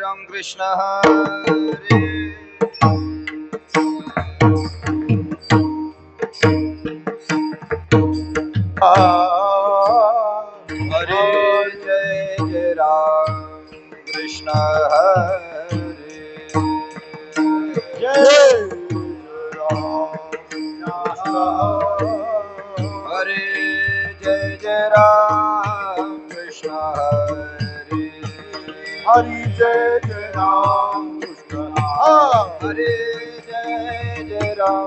राम कृष्ण हरे हरे जय राम कृष्ण हरे जय हरे जय राम कृष्ण हरे हरि जय राम कृष्ण हरे जय राम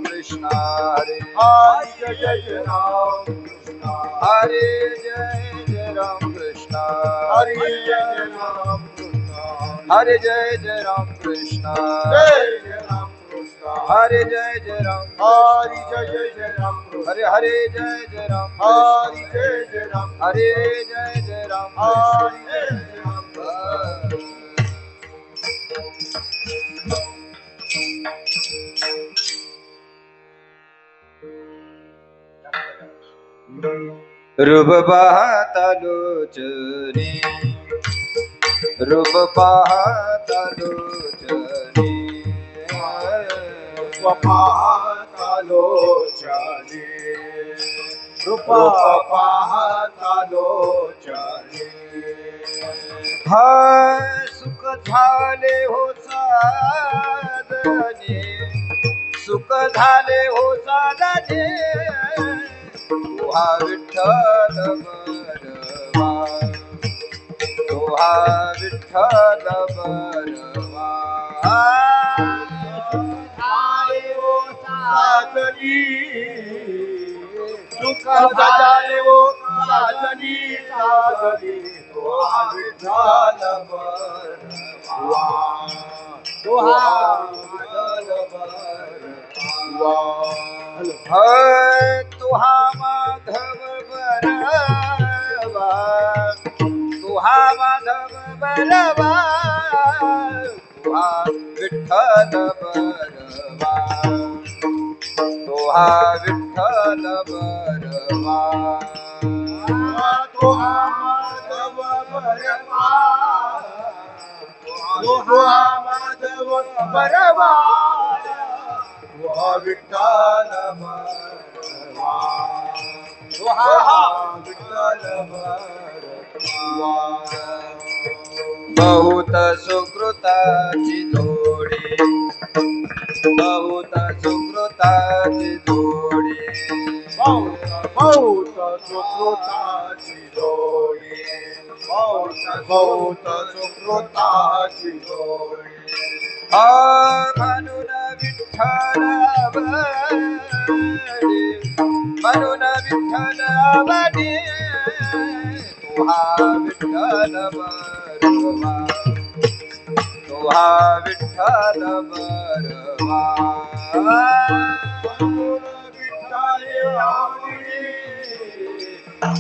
कृष्ण हरे हरि जय राम कृष्ण हरे जय राम कृष्ण हरि जय राम कृष्ण हरे जय राम कृष्ण जय राम कृष्ण हरे जय राम हरि जय राम हरे हरे जय राम हरि जय राम हरे जय राम हरि जय राम रूप पाहता लोचनी रूप पाहता लोचनी पाहतालो चले रूप पाहतालो चले हाय सुख झाले हो साधने सुख झाले हो साधने तुहा विठ्ठल बरवा तुहा विठ्ठल बरवा साजनी सुख झाले हो साजनी साजनी तो विठ्ठल बरवा तो विठ्ठल बरवा हय तुहा माधव बरवा तुहा माधव बरवा तुहा विठ्ठल बरवा तुहा विठ्ठल बरवा तो माधव बरवा तो माधव बरवा तो विठ्ठल बरवा तो विठ्ठल बरवा बहुत सुकृताची जोडी बहुत सुकृताची जोडी बहुत सुकृताची जोडी बहुत सुकृताची जोडी म्हणून विठ्ठल आवडी म्हणून विठ्ठल आवडी तुहा विठ्ठल बरवा तुहा विठ्ठल बरवा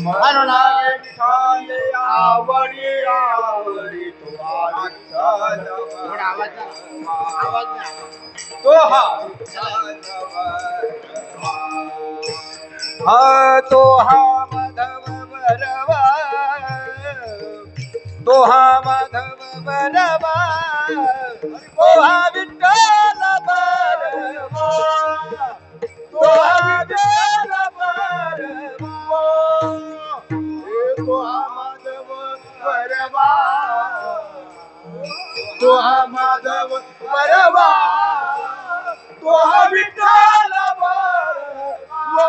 म्हणून विठ्ठल आवडी आवडी तुला विठ्ठल तो हा हा तो हा माधव बरवा तो हा माधव बरवा तो हा विठ्ठल बरवा तो हा विठ्ठल बरवा तो माधव बरवा तो माधव बरवा तो विठ्ठल बरवा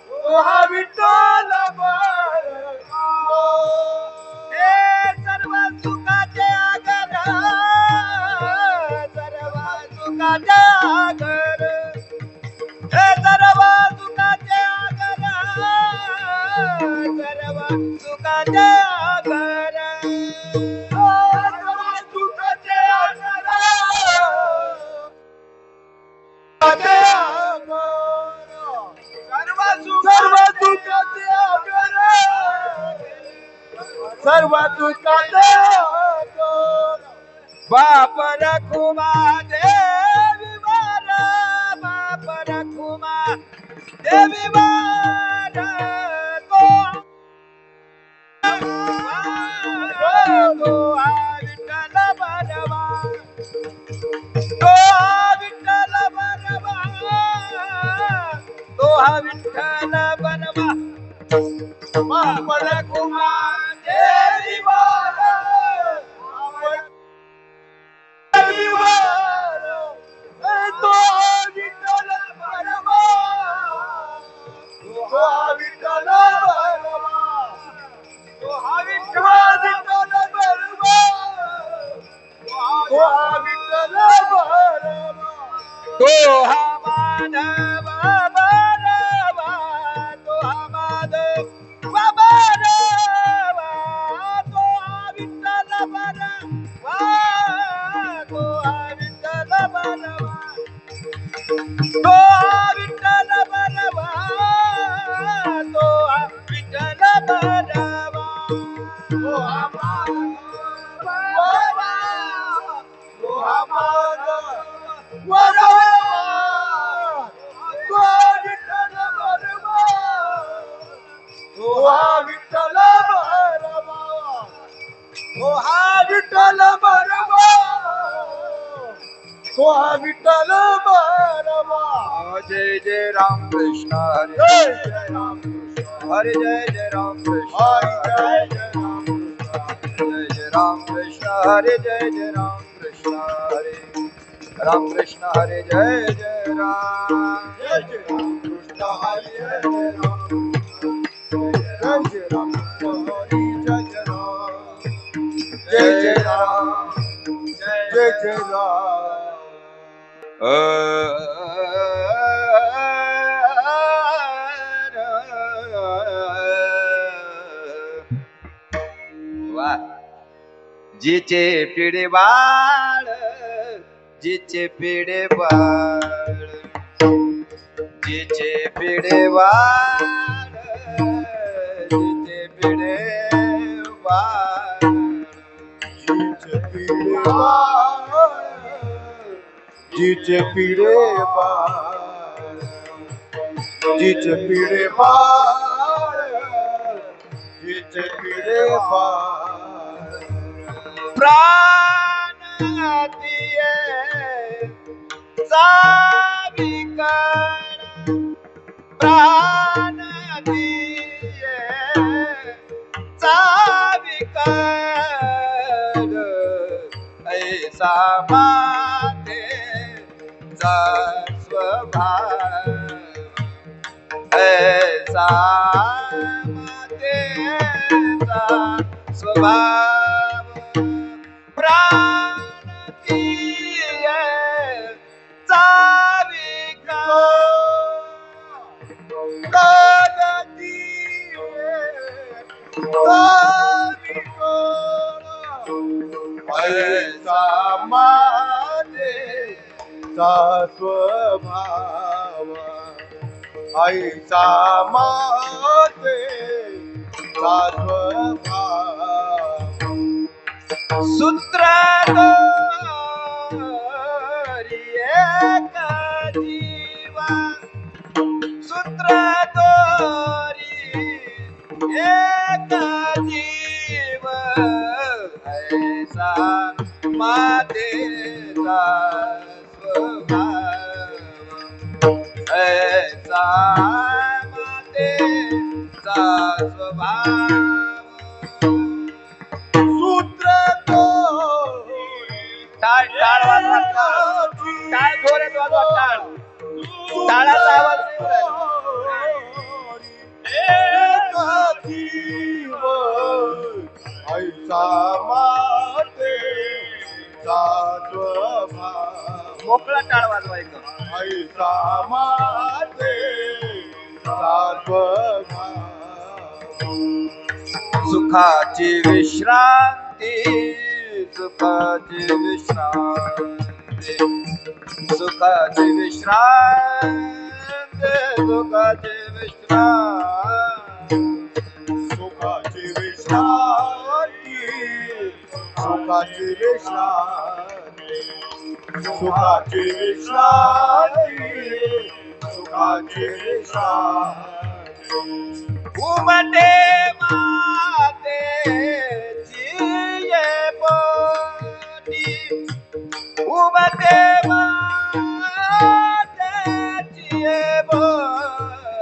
तो विठ्ठल बरवा हे सर्व सुखाचे आगर सर्व सुखाचे आगर हे सर्व सुखाचे आगर सर्व सुखाचे आगर सर्व दुःखाचे बाप रखुमा देवी मारा बाप रखुमा देवी मारा तो विठ्ठल हा विठ्ठल बनवा आपण कुमार देवी वाला तो विठ्ठल बनवा तो विठ्ठल बनवा तो विठ्ठल बनवा तो विठ्ठल बनवा तो हा माधव बनवा तो हा माधव बनवा तो हा विठ्ठल बनवा तो हा विठ्ठल बनवा तो हा विठ्ठल बनवा तो हा विठ्ठल बनवा तो माधव बनवा तो विठ्ठल बनवा तो विठ्ठल बनवा तो विठ्ठल बनवा तो विठ्ठल बनवा जय जय राम कृष्ण हरे जय जय राम कृष्ण हरे जय जय राम कृष्ण हरे हरे जय जय राम कृष्ण जय जय राम कृष्ण हरे जय जय राम कृष्ण हरे राम कृष्ण हरे जय जय राम जय जय राम कृष्ण हरे जय जय राम जय जय राम कृष्ण हरे जय जय राम जय जय राम वा जिचे पिढे बाळ जिचे पिढे बाळ जिचे पिढे बाळ जिचे पिढे बाळ जीचे पिढे बाळ जीचे पिढे बाळ जीचे पिढे बाळ प्राण दिये साविकण प्राण दिये साविकण ऐसा मातेचा स्वभाव ऐसा मातेचा स्वभाव प्राणतीय चाविका ऐसा माझेचा स्वभाव ऐसा माझेचा स्वभाव सूत्रधारी एक जीवा सूत्रधारी एक जीव ऐसा मातेचा स्वभाव ऐसा मातेचा स्वभाव सूत्र तो टाळ टाळ वाजवा टाळ जोरात वाजवा टाळ टाळाचा आवाज ऐसा मातेचा स्वभाव मोकळा टाळ वाजवा एकदम ऐसा मातेचा स्वभाव सुखाची विश्रांती सुखाची विश्रांती सुखाची विश्रांती सुखाची विश्रांती सुखाची विश्रांती सुखाची विश्रांती सुखाची विश्रांती सुखाची विश्रांती उमटे मातेची ये पोटी उमटे मातेची ये पोटी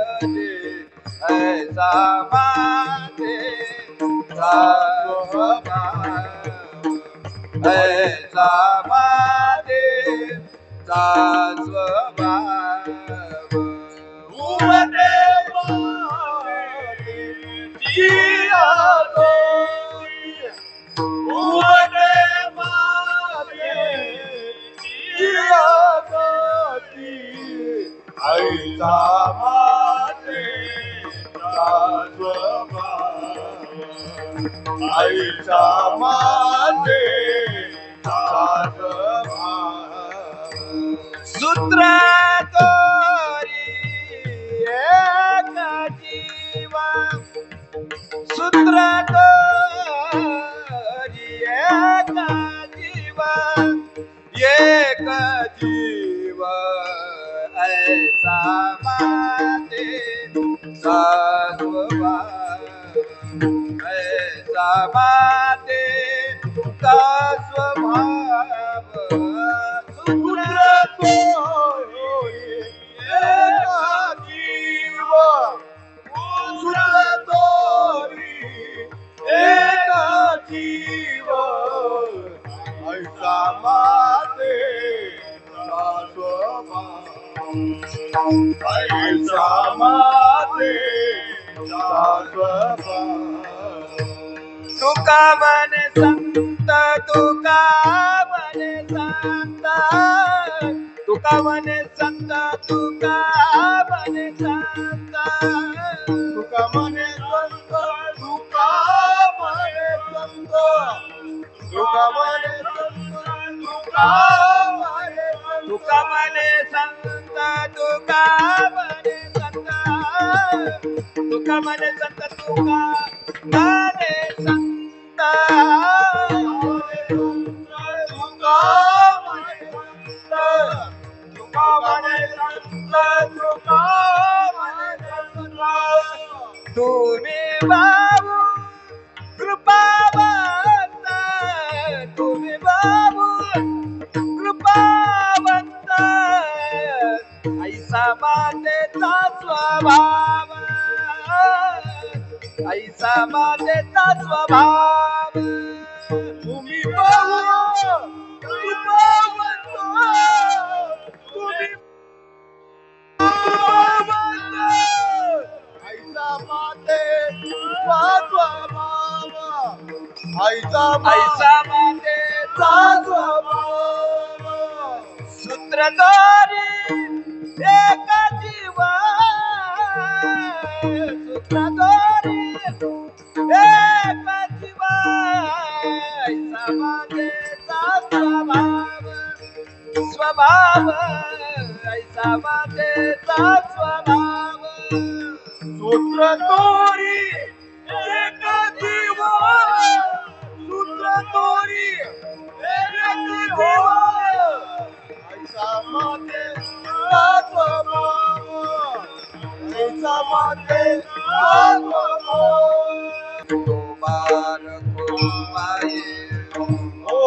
ऐसा मातेचा स्वभाव उमटे माते जिया गोरी उमटे माते जिया गोरी ऐसा मातेचा स्वभाव ऐसा मातेचा स्वभाव सूत्र तोरी एक जीवा सूत्र तोरी एक जीवा एक जीव ऐसा माते स्वभाव ऐसा माते स्वभाव सूत्र तोरी एका जीव सूत्र तोरी एका जीव ऐसा मातेचा स्वभाव ऐसा मातेचा स्वभाव तुका मन संत तुका मन संत तुका मन संत तुका मन संत तुका मने संत तुका मने संत तुका मने संत तुका मने तुका मन संत तुका मन संत तुका मन संत तुका मन संत तुम्ही बाबू कृपावंत तुम्ही बाबू कृपावंत ऐसा मातेचा स्वभाव ऐसा मातेचा स्वभाव तुम्ही बाबू कृपावंत तुम्ही ऐसा मातेचा स्वभाव ऐसा मातेचा स्वभाव सूत्रधारी एक जीवा सूत्रधारी एक जीवा ऐसा मातेचा स्वभाव स्वभाव ऐसा मातेचा स्वभाव सूत्र तोरी एक जीव सूत्र तोरी एक जीव ऐसा मातेचा स्वभाव ऐसा मातेचा स्वभाव बारको माये ओ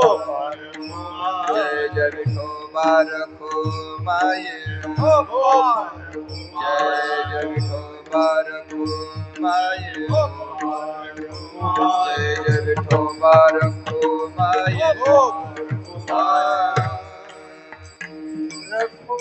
जय जय विठोबा रखो माये ओ जय जय विठोबा रखो माये जय जय विठोबा रखो माये रखो